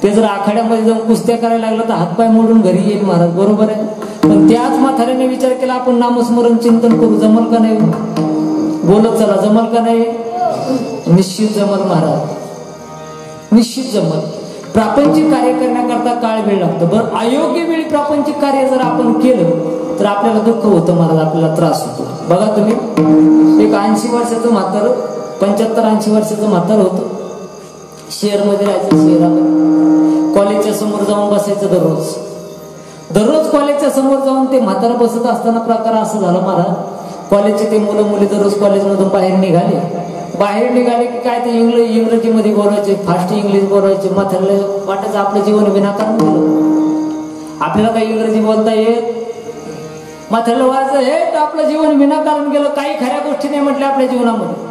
ते जर आखाड्यामध्ये जाऊन कुस्त्या करायला लागलं तर हातपाय मोडून घरी येईल महाराज, बरोबर आहे. पण त्याच म्हाताऱ्याने विचार केला आपण नामस्मरण चिंतन करू, जमल का नाही? बोलत चला, जमल का नाही? निश्चित जमल महाराज, निश्चित जमल. प्रापंचिक कार्य करण्याकरता काळ वेळ लागतो. बरं, अयोग्य वेळी प्रापंचिक कार्य जर आपण केलं तर आपल्याला दुःख होतं महाराज, आपल्याला त्रास होतो. बघा तुम्ही, एक 80 वर्षाचं म्हातार, 75-80 वर्षाचं म्हातार होतं, शहरमध्ये राहायचं. शहरामध्ये कॉलेजच्या समोर जाऊन बसायचं दररोज. दररोज कॉलेजच्या समोर जाऊन ते म्हातारा बसत असताना प्रकार असं झाला महाराज, कॉलेजचे ते मुलं मुली दररोज कॉलेजमधून बाहेर निघाले की काय ते इंग्रजीमध्ये बोलायचे, फास्ट इंग्लिश बोलायचे. म्हाताऱ्याला वाटायचं आपलं जीवन विनाकारण गेलं, आपल्याला काही इंग्रजी बोलता येत. म्हाताऱ्याला वाटायचं हे तर आपलं जीवन विनाकारण गेलं, काही खऱ्या गोष्टी नाही म्हटल्या आपल्या जीवनामध्ये.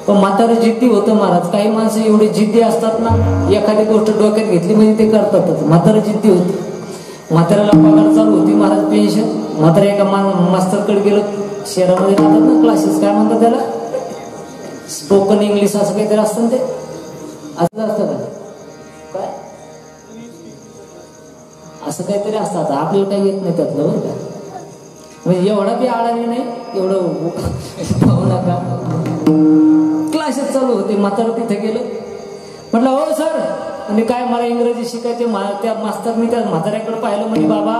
पण म्हातारं जिद्दी होतं महाराज. काही माणसं एवढी जिद्दी असतात ना, एखादी गोष्ट डोक्यात घेतली म्हणजे ते करतातच. म्हातारं जिद्दी होतं. म्हाताऱ्याला पगार चालू होती महाराज, पेन्शन. म्हातारा एका मास्तरकडे गेलं, शहरामध्ये राहतात ना क्लासेस, काय म्हणतात त्याला, स्पोकन इंग्लिश असं काहीतरी असतं ना, ते असं असतं का काय, असं काहीतरी असतं. आपल्याला काही येत नाही त्यातलं बरं का, म्हणजे एवढा बी आळाने नाही, एवढं पाहू नका. क्लासेस चालू होते. म्हातारा तिथे गेलं, म्हटलं हो सर, म्हणजे काय मला इंग्रजी शिकायचे. त्या मास्तरनी त्या म्हाताऱ्याकडे पाहिलं, म्हणजे बाबा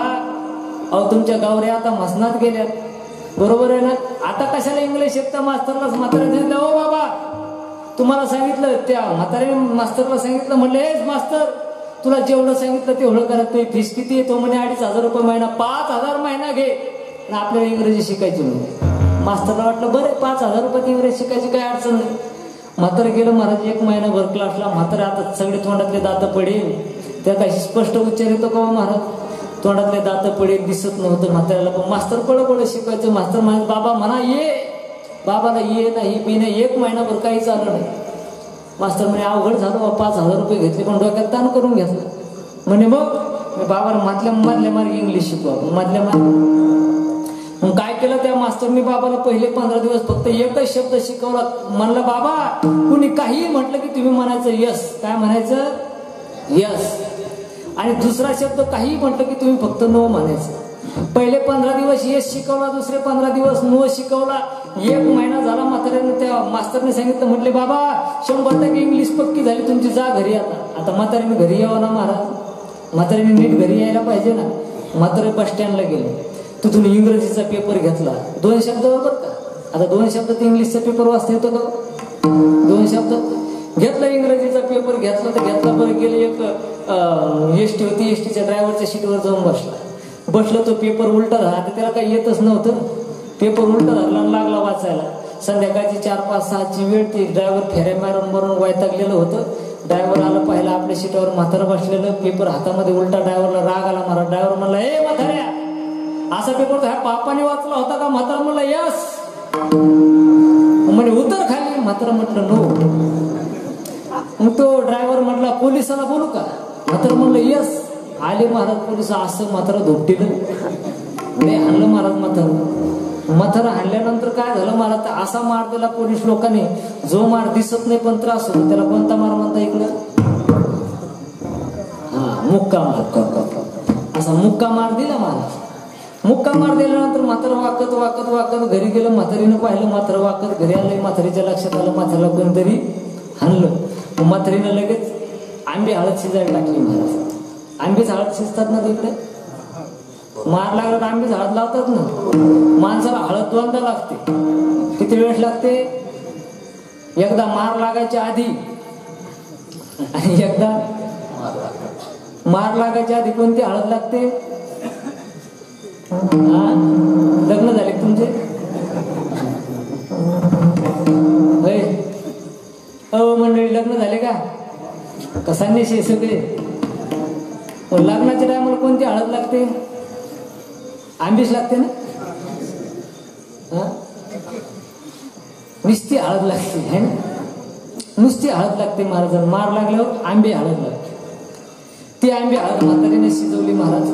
अहो तुमच्या गावऱ्या आता मसनात गेल्या, बरोबर आहे ना, आता कशाला इंग्लिश शिकता? मास्तरला म्हाताऱ्याने सांगितलं, हो बाबा तुम्हाला सांगितलं, त्या म्हाताऱ्याने मास्तरला सांगितलं, म्हणलं हेच मास्तर तुला जेवढं सांगितलं तेवढं करा. तुझी फीस किती आहे? तो म्हणे 2,500 रुपये महिना. 5,000 महिना घे, आपल्याला इंग्रजी शिकायची म्हणून. मास्तरला वाटलं बरं 5,000 रुपयात इंग्रजी शिकायची काय अडचण नाही. म्हातारं गेलं महाराज 1 महिनाभर क्लासला. म्हातारं आता सगळे तोंडातले दात पडेल, त्यात अशी स्पष्ट उच्चार येतो का महाराज? तोंडातले दात पडेल, दिसत नव्हतं म्हाताऱ्याला. पण मास्तर पळ शिकवायचं. मास्तर म्हणाले बाबा म्हणा ये, बाबाला ये नाही बी नाही. 1 महिनाभर काही चाललं नाही. मास्तर म्हणे अवघड झालं, 5,000 रुपये घेतले पण डोक्यात ताण करून घेतलं. म्हणे मग बाबाला मधल्या मार्ग इंग्लिश शिकवा. मधल्या मग काय केलं त्या मास्तरनी बाबाला पहिले 15 दिवस फक्त एकच शब्द शिकवला. म्हणलं बाबा कुणी काही म्हटलं की तुम्ही म्हणायचं यस. काय म्हणायचं? यस. आणि दुसरा शब्द काही म्हटलं की तुम्ही फक्त नो म्हणायचं. पहिले 15 दिवस यस शिकवला, दुसरे 15 दिवस नो शिकवला. 1 महिना झाला. म्हाताऱ्याने त्या मास्तरने सांगितलं, म्हटले बाबा 100% इंग्लिश पक्की झाली तुमची, जा घरी. आता म्हाताऱ्याने घरी यावं ना महाराज, म्हाताऱ्याने नीट घरी यायला पाहिजे ना. म्हातारे बस स्टँडला गेले, तिथून इंग्रजीचा पेपर घेतला. 2 शब्द बरोबर का? आता 2 शब्दात इंग्लिशचा पेपर वाचता येतो का? 2 शब्द घेतला, इंग्रजीचा पेपर घेतला तर घेतला. बरं गेले, एक एसटी होती, एसटीच्या ड्रायव्हरच्या सीटवर जाऊन बसलो. तो पेपर उलटा झाला, तर त्याला काही येतच नव्हतं. पेपर उलटा धरला आणि लागला वाचायला. संध्याकाळची 4-5-6ची वेळ. ती ड्रायव्हर फेऱ्या मारून वैतागलेलं होतं. ड्रायव्हर आलं, पाहिलं आपल्या सीटावर म्हातारं बसलेलं, पेपर हातामध्ये उलटा. ड्रायव्हरला राग आला महाराज. ड्रायव्हर म्हणला, ए म्हाताऱ्या असा पेपर ह्या पापाने वाचला होता का? म्हातारा म्हणला यस. म्हणे उतर खाली. म्हातारा म्हटलं नो. मग तो ड्रायव्हर म्हटला पोलिसाला बोलू का? मात्र म्हणलं यस आले महाराज पोलीस असं मात्र धोपटीलं नाही हाणलं महाराज म्हातारा हाणल्यानंतर काय झालं महाराज असा मार दिला पोलीस लोकांनी जो मार दिसत नाही पण त्रास होतो त्याला कोणता मार म्हणता इकडं हा मुक्का मार असा मुक्का मार दिला महाराज मुक्का मार दिल्यानंतर म्हातारा वाकत वाकत वाकत घरी गेलं म्हातारीनं पाहिलं म्हातारं वाकत घरी आलं म्हातारीच्या लक्षात आलं म्हाताऱ्याला कोणतरी हाणलं म्हातारीनं लगेच आंबे हळद शिजायला टाकली महाराज आंबेच हळद शिजतात ना तिकडे मार लागला तर आंबेच हळद लावतात ना माणसाला हळद दोनदा लागते किती वेळ लागते एकदा मार लागायच्या आधी आणि एकदा मार लागायच्या आधी कोणती हळद लागते लग्न झाले तुमचे मंडळी लग्न झाले का कसांनी सगळे लग्नाच्या टायमाला कोणती हळद लागते आंबीच लागते ना नुसती हळद लागते है ना नुसती हळद लागते महाराज मार लागल्यावर आंबे हळद लागते ती आंबे हळद म्हातारीने शिजवली महाराज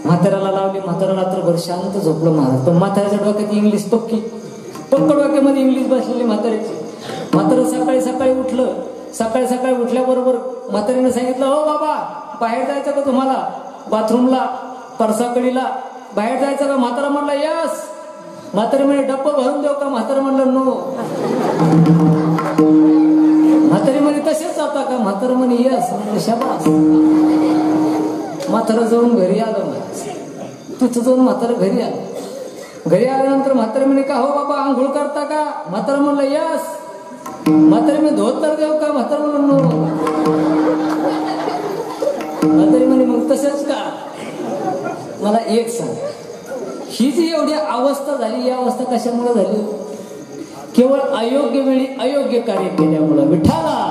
म्हाताऱ्याला लावली म्हातारा रात्रभर शांत झोपलं महाराज पण म्हाताऱ्याच्या डोक्यात इंग्लिश पक्क डोक्यामध्ये इंग्लिश बसलेली म्हाताऱ्याची म्हातारं सकाळी सकाळी उठलं सकाळी सकाळी उठल्याबरोबर म्हातारीने सांगितलं हो बाबा बाहेर जायचं का तुम्हाला बाथरूमला परसाकडीला बाहेर जायचं का म्हातारा म्हणला यस म्हातारी म्हणे डब्बा भरून देऊ का म्हातारा म्हणलं नो म्हातारी म्हणे तसेच जाता का म्हातारा म्हणे यस म्हणजे शाबास म्हातारा जाऊन घरी आलं तिथं जाऊन म्हातारा घरी आलं घरी आल्यानंतर म्हातारी म्हणे का हो बाबा आंघोळ करता का म्हातारा म्हणलं यस म्हातारी म्हणे धोतर देऊ का म्हातारा म्हणलं नो म्हातारी म्हणे मग तसंच का मला एक सांग ही जी एवढी अवस्था झाली या अवस्था कशामुळे झाली केवळ अयोग्य वेळी अयोग्य कार्य केल्यामुळे विठाला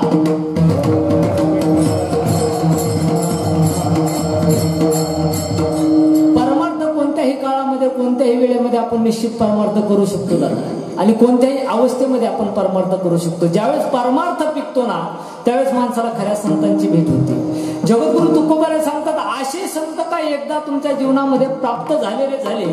परमार्थ कोणत्याही काळामध्ये कोणत्याही वेळेमध्ये आपण निश्चित परमार्थ करू शकतो आणि कोणत्याही अवस्थेमध्ये आपण परमार्थ करू शकतो ज्यावेळेस परमार्थ पिकतो ना त्यावेळेस माणसाला खऱ्या संतांची भेट होते जगद्गुरु तुकोबारे सांगतात असे संत काय एकदा तुमच्या जीवनामध्ये प्राप्त झालेले झाले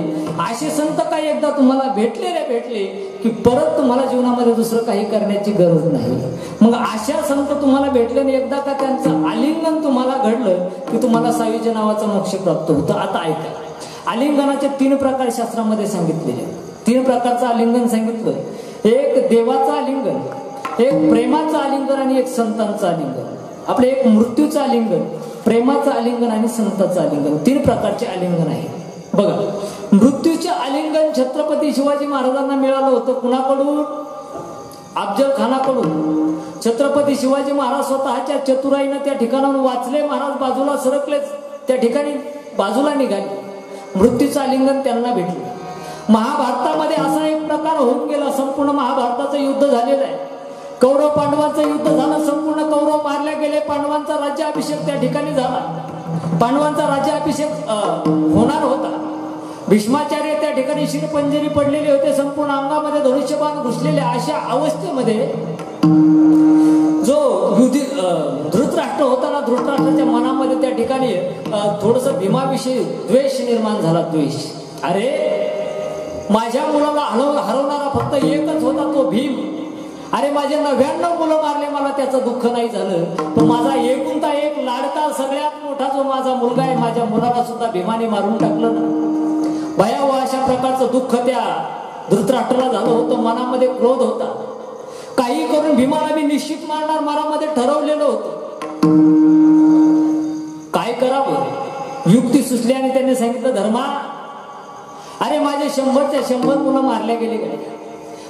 असे संत काय एकदा तुम्हाला भेटले की परत तुम्हाला जीवनामध्ये दुसरं काही करण्याची गरज नाही मग अशा संत तुम्हाला भेटले आणि एकदा का त्यांचं आलिंगन तुम्हाला घडलं की तुम्हाला सायुज्य नावाचा मोक्ष प्राप्त होतं आता ऐका आलिंगनाचे 3 प्रकार शास्त्रामध्ये सांगितलेले 3 प्रकारचं आलिंगन सांगितलं एक देवाचं आलिंगन एक प्रेमाचं आलिंगन आणि एक संतांचं आलिंगन आपलं एक मृत्यूचं आलिंगन प्रेमाचं आलिंगन आणि संतांचं आलिंगन 3 प्रकारचे आलिंगन आहे बघा मृत्यूचे आलिंगन छत्रपती शिवाजी महाराजांना मिळालं होतं कुणाकडून अफजल खानाकडून छत्रपती शिवाजी महाराज स्वतःच्या चतुराईनं त्या ठिकाणाहून वाचले महाराज बाजूला सरकलेच त्या ठिकाणी बाजूला निघाले मृत्यूचं आलिंगन त्यांना भेटले महाभारतामध्ये असा एक प्रकार होऊन गेला संपूर्ण महाभारताचं युद्ध झालेलं आहे कौरव पांडवांचं युद्ध झालं संपूर्ण कौरव मारले गेले पांडवांचा राज्याभिषेक त्या ठिकाणी झाला पांडवांचा राज्याभिषेक होणार होता भीष्माचार्य त्या ठिकाणी शिरपंजरी पडलेले होते संपूर्ण अंगामध्ये धनुष्यबाण घुसलेले अशा अवस्थेमध्ये जो धृतराष्ट्र होता ना धृतराष्ट्राच्या मनामध्ये त्या ठिकाणी थोडस भीमाविषयी द्वेष निर्माण झाला द्वेष अरे माझ्या मुलाला हरवणारा फक्त एकच होता तो भीम अरे माझे 99 मुलं मारले मला त्याचं दुःख नाही झालं पण माझा एकुलता एक लाडका सगळ्यात मोठा जो माझा मुलगा आहे माझ्या मुलाला सुद्धा भीमाने मारून टाकलं ना भयावह अशा प्रकारचं दुःख त्या धृतराष्ट्राला झालं होतं मनामध्ये क्रोध होता काही करून भीमाला मी निश्चित मारणार मनामध्ये ठरवलेलं होतं काय युक्ती सुचली आणि त्यांनी सांगितलं धर्मा अरे माझे 100च्या 100 मुलं मारले गेले गेले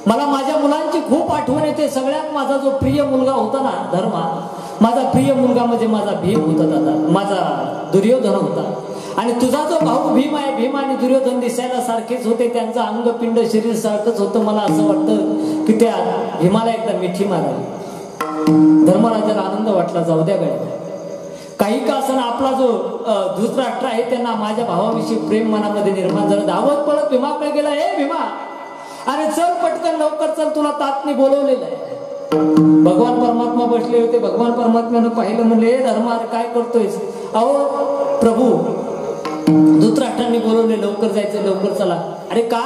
मला माझ्या मुलांची खूप आठवण येते सगळ्यात माझा जो प्रिय मुलगा होता ना धर्मा माझा प्रिय मुलगा म्हणजे माझा भीम होता दादा माझा दुर्योधन होता आणि तुझा जो भाऊ भीम आहे भीम आणि दुर्योधन दिसायला सारखेच होते त्यांचं अंग पिंड शरीर सारखंच होतं मला असं वाटतं की त्या भीमाला एकदा मिठी मारावी धर्मराजाला आनंद वाटला जाऊ द्या गड्या काही का असताना आपला जो धृतराष्ट्र आहे त्यांना माझ्या भावाविषयी प्रेम मनामध्ये निर्माण झालं धावत पळत भीमाकडे गेला हे भीमा अरे चल पटकन लवकर चल तुला तात्नी बोलवलेलं आहे भगवान परमात्मा बसले होते भगवान परमात्म्यानं पाहिलं म्हणले हे धर्मा अरे काय करतोयस अहो प्रभू धृतराष्ट्रांनी बोलवले, लवकर जायचं, लवकर चला. अरे का?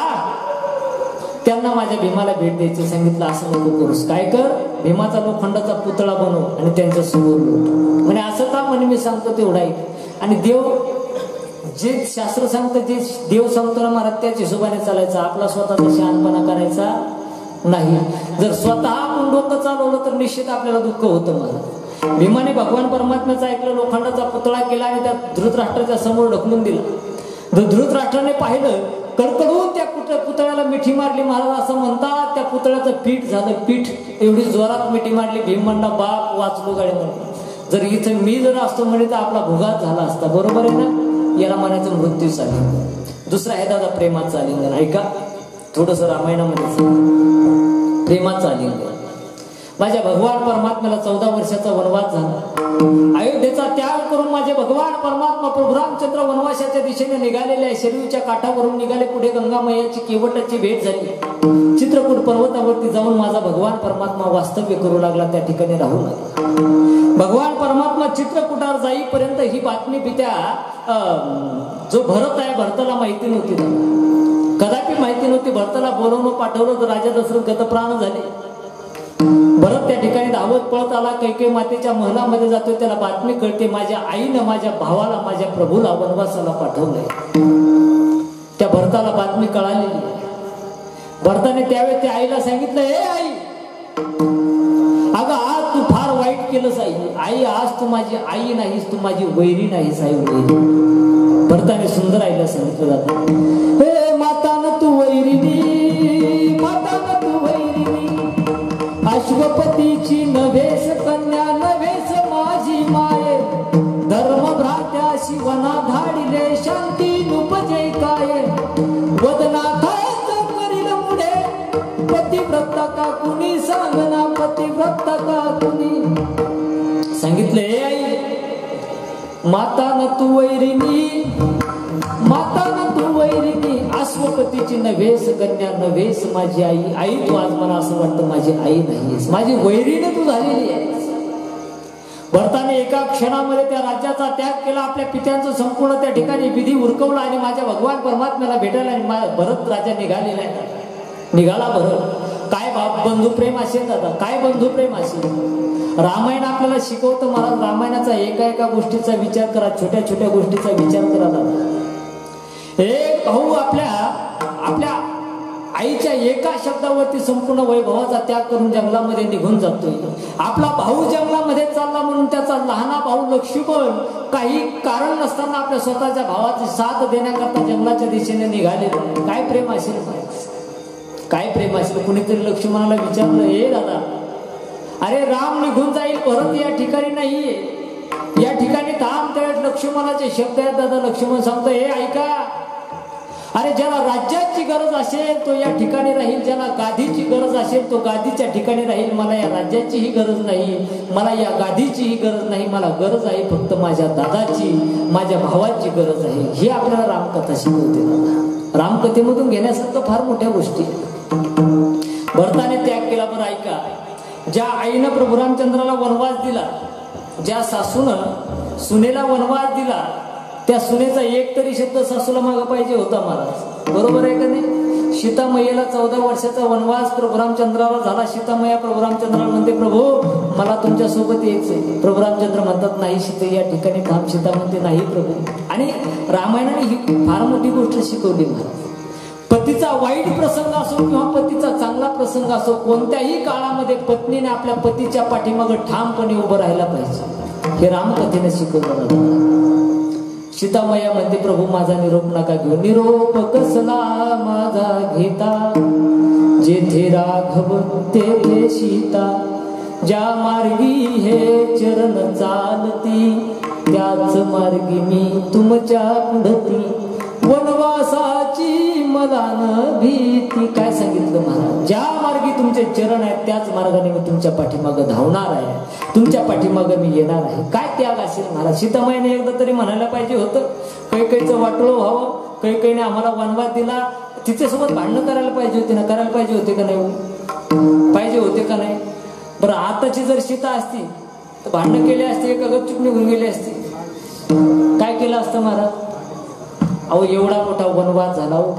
त्यांना माझ्या भीमाला भेट द्यायचं. सांगितलं असं नको करूस, काय कर, भीमाचा लोखंडाचा पुतळा बनव आणि त्यांच्या समोर म्हणे. असं का? म्हणे मी सांगतो तेवढा ऐक. आणि देव जे शास्त्र सांगतं, जे देव सांगतो ना महाराज, त्याच हिशोबाने चालायचं. आपला स्वतःचा शहाणपणा करायचा नाही. जर स्वतः आपण डोकं चालवलं तर निश्चित आपल्याला दुःख होतं. मला भीमाने भगवान परमात्म्याचं ऐकलं, लोखंडाचा पुतळा केला आणि त्या धृतराष्ट्राच्या समोर ढकलून दिला. धृतराष्ट्राने पाहिलं, कडकडून त्या पुतळ्याला मिठी मारली. महाराज असं म्हणतात त्या पुतळ्याचं पीठ झालं, पीठ. एवढी जोरात मिठी मारली. भीम म्हणला, बाप वाचलो गाडीमध्ये. जर इथं मी जर असतो म्हणे तर आपला भुगात झाला असता. बरोबर आहे ना? याला म्हणायचं मृत्यूच आलिंगन. दुसरा आहे दादा प्रेमाचं आलिंगन. ऐका थोडस रामायणामध्ये प्रेमाचं आलिंगन. माझ्या भगवान परमात्म्याला 14 वर्षाचा वनवास झाला. अयोध्येचा त्याग करून माझे भगवान परमात्मा प्रभू रामचंद्र वनवासाच्या दिशेने निघालेले आहे. शरीरच्या काठावरून निघाले. पुढे गंगा मैयाची केवटाची भेट झाली. चित्रकूट पर्वतावरती जाऊन माझा भगवान परमात्मा वास्तव्य करू लागला. त्या ठिकाणी राहू लागला. भगवान परमात्मा चित्रकूटावर जाईपर्यंत ही बातमी पित्या जो भरत आहे, भरताला माहिती नव्हती. कदापि माहिती नव्हती. भरताला बोलवणं पाठवलं तर राजा दशरथ गतप्राण झाले. भरत त्या ठिकाणी धावत पळत आला. कैकेयी मातेच्या महलामध्ये जातोय. त्याला बातमी कळते, माझ्या आईनं माझ्या भावाला, माझ्या प्रभूला वनवासाला पाठवलंय. त्या भरताला बातमी कळालेली. भरताने त्यावेळी त्या आईला सांगितलं, हे आई, अगं आज तू फार वाईट केलंस आई. आई आज तू माझी आई नाहीस, तू माझी वैरी नाहीस आई, वैरी. भरताने सुंदर आईला सांगितलं जातं, हे मातानं तू वैरिणी, मातानं तू वैरिणी, अश्वपतीची नव्हेस कन्या, नव्हेस माझी माये, धर्मभ्रात्याशी वना धाडिले, शांती नुपजे काय, वदनाथाच करील मुडे, पतिव्रता का कुणी सांगना, पतिव्रता का कुणी. सांगितले, आई मातानं तू वैरिणी, मातानं तू वैरिणी, अश्वपतीची नव्हेस कन्या, नव्हेस माझी आई. आई तू आज मला असं वाटतं माझी आई नाहीस, माझी वैरीने तू झालेली आहे. भरताने एका क्षणामध्ये त्या राज्याचा त्याग केला. आपल्या पित्यांचं संपूर्ण त्या ठिकाणी विधी उरकवला आणि माझ्या भगवान परमात्म्याला भेटायला आणि भरत राजा निघालेला आहे. निघाला भरत. काय बंधू प्रेम असेल दादा, काय बंधू प्रेम असेल. रामायण आपल्याला शिकवतं महाराज. रामायणाचा एका एका गोष्टीचा विचार करा, छोट्या छोट्या गोष्टीचा विचार करा दादा. एक भाऊ आपल्या आईच्या एका शब्दावरती संपूर्ण वैभवाचा त्याग करून जंगलामध्ये निघून जातोय. आपला भाऊ जंगलामध्ये चालला म्हणून त्याचा लहाना भाऊ लक्ष्मण काही कारण नसताना आपल्या स्वतःच्या भावाची साथ देण्याकरता जंगलाच्या दिशेने निघालेला. काय प्रेम असेल, काय प्रेम असेल. कुणीतरी लक्ष्मणाला विचारलं, हे दादा, अरे राम निघून जाईल, भरत या ठिकाणी नाहीये, या ठिकाणी थांब. त्या लक्ष्मणाचे शब्द आहेत दादा. लक्ष्मण सांगतो, हे ऐका, अरे ज्याला राज्याची गरज असेल तो या ठिकाणी राहील, ज्याला गादीची गरज असेल तो गादीच्या ठिकाणी राहील. मला या राज्याचीही गरज नाही, मला या गादीचीही गरज नाही. मला गरज आहे फक्त माझ्या दादाची, माझ्या भावाची गरज आहे. ही आपल्याला रामकथा शिकवते. रामकथेमधून घेण्यासारखं फार मोठ्या गोष्टी. भरताने त्याग केला. बरं ऐका, ज्या आईनं प्रभू रामचंद्राला वनवास दिला, ज्या सासूनं सुनेला वनवास दिला, त्या सुनेचा एक तरी शब्द सासूला माग पाहिजे होता महाराज. बरोबर आहे का नाही. सीतामय्याला 14 वर्षाचा वनवास प्रभू रामचंद्राला झाला. सीतामय्या प्रभू रामचंद्राला म्हणते, प्रभू मला तुमच्या सोबत यायचंय. प्रभू रामचंद्र म्हणतात, नाही सीते या ठिकाणी थांब. सीता म्हणते, नाही प्रभू. आणि रामायणाने ही फार मोठी गोष्ट शिकवली महाराज. पतीचा वाईट प्रसंग असो किंवा पतीचा चांगला प्रसंग असो, कोणत्याही काळामध्ये पत्नीने आपल्या पतीच्या पाठीमागे ठामपणे उभं राहायला पाहिजे. हे रामकथेने शिकवलं जातं. सीतामय्या म्हणते, प्रभू माझा निरोप नका घेऊ. निरोप कसला माझा घेता, जेथे राघव तेथे सीता, ज्या मार्गी हे चरण चालती, त्याच मार्गी मी तुमच्या पुढती, वनवासाची मला न भीती. काय सांगितलं महाराज, ज्या मार्गी तुमचे चरण आहेत त्याच मार्गाने मी तुमच्या पाठीमागं धावणार आहे, तुमच्या पाठीमागं मी येणार आहे. काय त्याग असेल महाराज. सीतामाईने एकदा तरी म्हणायला पाहिजे होतं, कैकेयीचं वाटोळं व्हावं, कैकेयीने आम्हाला वनवास दिला, तिच्यासोबत भांडणं करायला पाहिजे होते ना. करायला पाहिजे होते का नाही, पाहिजे होते का नाही. बरं आताची जर सीता असती तर भांडणं केली असती, एका गपचूप निघून गेली असती. काय केलं असतं महाराज? अहो एवढा मोठा वनवास झाला हो,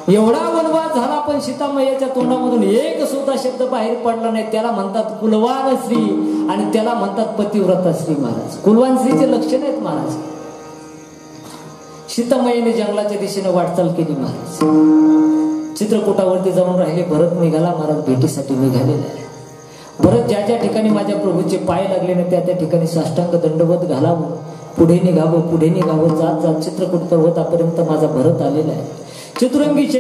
एवढा वनवास झाला, पण सीतामय्याच्या तोंडामधून एक सुद्धा शब्द बाहेर पडला नाही. त्याला म्हणतात कुलवान स्त्री आणि त्याला म्हणतात पतिव्रता स्त्री महाराज. कुलवान स्त्रीचे लक्षण आहेत महाराज. सीतामयीने जंगलाच्या दिशेने वाटचाल केली महाराज. चित्रकूटावरती जाऊन राहिले. भरत निघाला महाराज, भेटीसाठी निघालेला आहे. भरत ज्या ज्या ठिकाणी माझ्या प्रभूचे पाय लागले ना त्या त्या ठिकाणी साष्टांग दंडवत घालावं, पुढे निघावं, पुढे निघावं. जात जात चित्रकूट पर्वतापर्यंत माझा भरत आलेला आहे. चतुरंगीचे